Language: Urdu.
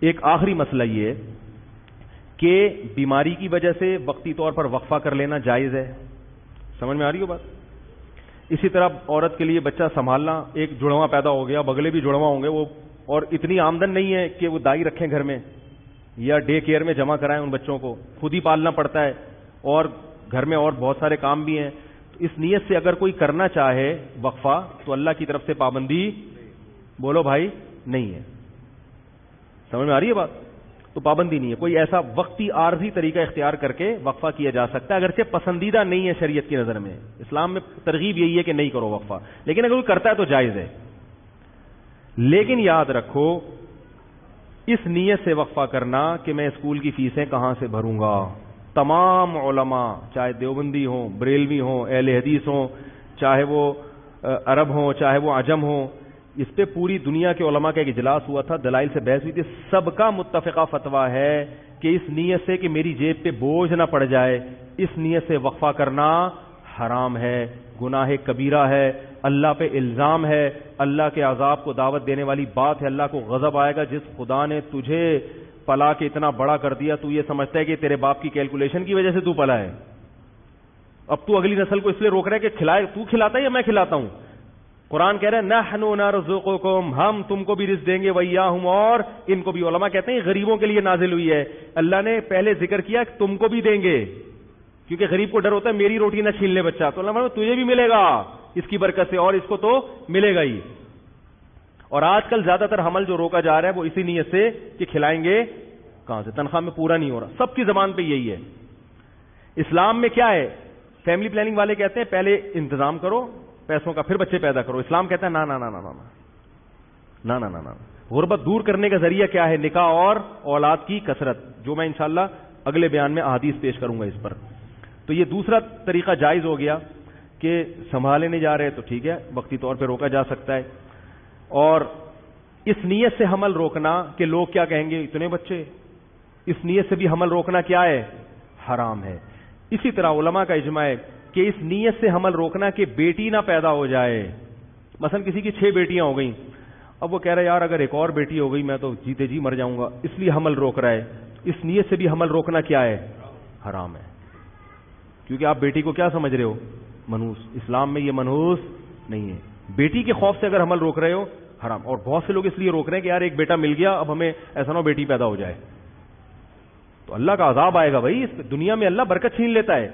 ایک آخری مسئلہ یہ ہے کہ بیماری کی وجہ سے وقتی طور پر وقفہ کر لینا جائز ہے. سمجھ میں آ رہی ہو بات؟ اسی طرح عورت کے لیے بچہ سنبھالنا، ایک جڑواں پیدا ہو گیا، بگلے بھی جڑواں ہوں گے وہ، اور اتنی آمدن نہیں ہے کہ وہ دائی رکھیں گھر میں یا ڈے کیئر میں جمع کرائیں ان بچوں کو، خود ہی پالنا پڑتا ہے، اور گھر میں اور بہت سارے کام بھی ہیں. تو اس نیت سے اگر کوئی کرنا چاہے وقفہ تو اللہ کی طرف سے پابندی بولو بھائی نہیں ہے. سمجھ میں آ رہی ہے بات؟ تو پابندی نہیں ہے. کوئی ایسا وقتی عارضی طریقہ اختیار کر کے وقفہ کیا جا سکتا ہے، اگرچہ پسندیدہ نہیں ہے شریعت کی نظر میں. اسلام میں ترغیب یہی ہے کہ نہیں کرو وقفہ، لیکن اگر کوئی کرتا ہے تو جائز ہے. لیکن یاد رکھو اس نیت سے وقفہ کرنا کہ میں اسکول کی فیسیں کہاں سے بھروں گا. تمام علماء چاہے دیوبندی ہوں، بریلوی ہوں، اہل حدیث ہوں، چاہے وہ عرب ہوں، چاہے وہ عجم ہوں، اس پہ پوری دنیا کے علماء کا ایک اجلاس ہوا تھا، دلائل سے بحث ہوئی تھی. سب کا متفقہ فتویٰ ہے کہ اس نیت سے کہ میری جیب پہ بوجھ نہ پڑ جائے، اس نیت سے وقفہ کرنا حرام ہے، گناہ کبیرہ ہے، اللہ پہ الزام ہے، اللہ کے عذاب کو دعوت دینے والی بات ہے. اللہ کو غضب آئے گا. جس خدا نے تجھے پلا کے اتنا بڑا کر دیا، تو یہ سمجھتا ہے کہ تیرے باپ کی کیلکولیشن کی وجہ سے تو پلا ہے. اب تو اگلی نسل کو اس لیے روک رہا ہے کہ کھلائے، تو کھلاتا ہے یا میں کھلاتا ہوں؟ قرآن کہہ رہا ہے نحن نرزقکم، ہم تم کو بھی رزق دیں گے، وإیاہم، اور ان کو بھی. علماء کہتے ہیں غریبوں کے لیے نازل ہوئی ہے. اللہ نے پہلے ذکر کیا کہ تم کو بھی دیں گے، کیونکہ غریب کو ڈر ہوتا ہے میری روٹی نہ چھین لے بچہ، تو اللہ فرماتا ہے تجھے بھی ملے گا اس کی برکت سے، اور اس کو تو ملے گا ہی. اور آج کل زیادہ تر حمل جو روکا جا رہا ہے وہ اسی نیت سے کہ کھلائیں گے کہاں سے، تنخواہ میں پورا نہیں ہو رہا. سب کی زبان پہ یہی ہے. اسلام میں کیا ہے؟ فیملی پلاننگ والے کہتے ہیں پہلے انتظام کرو پیسوں کا، پھر بچے پیدا کرو. اسلام کہتا ہے نا نا نا نا نا نا نا نا نا. غربت دور کرنے کا ذریعہ کیا ہے؟ نکاح اور اولاد کی کثرت، جو میں انشاءاللہ اگلے بیان میں احادیث پیش کروں گا اس پر. تو یہ دوسرا طریقہ جائز ہو گیا کہ سنبھالے نہیں جا رہے تو ٹھیک ہے، وقتی طور پہ روکا جا سکتا ہے. اور اس نیت سے حمل روکنا کہ لوگ کیا کہیں گے اتنے بچے، اس نیت سے بھی حمل روکنا کیا ہے؟ حرام ہے. اسی طرح علماء کا اجماع ہے کہ اس نیت سے حمل روکنا کہ بیٹی نہ پیدا ہو جائے. مثلا کسی کی 6 بیٹیاں ہو گئیں، اب وہ کہہ رہا ہے یار اگر ایک اور بیٹی ہو گئی میں تو جیتے جی مر جاؤں گا، اس لیے حمل روک رہا ہے. اس نیت سے بھی حمل روکنا کیا ہے؟ حرام ہے. کیونکہ آپ بیٹی کو کیا سمجھ رہے ہو؟ منحوس. اسلام میں یہ منحوس نہیں ہے. بیٹی کے خوف سے اگر حمل روک رہے ہو حرام. اور بہت سے لوگ اس لیے روک رہے ہیں کہ یار ایک بیٹا مل گیا، اب ہمیں ایسا نہ ہو بیٹی پیدا ہو جائے، تو اللہ کا عذاب آئے گا بھائی. اس دنیا میں اللہ برکت چھین لیتا ہے.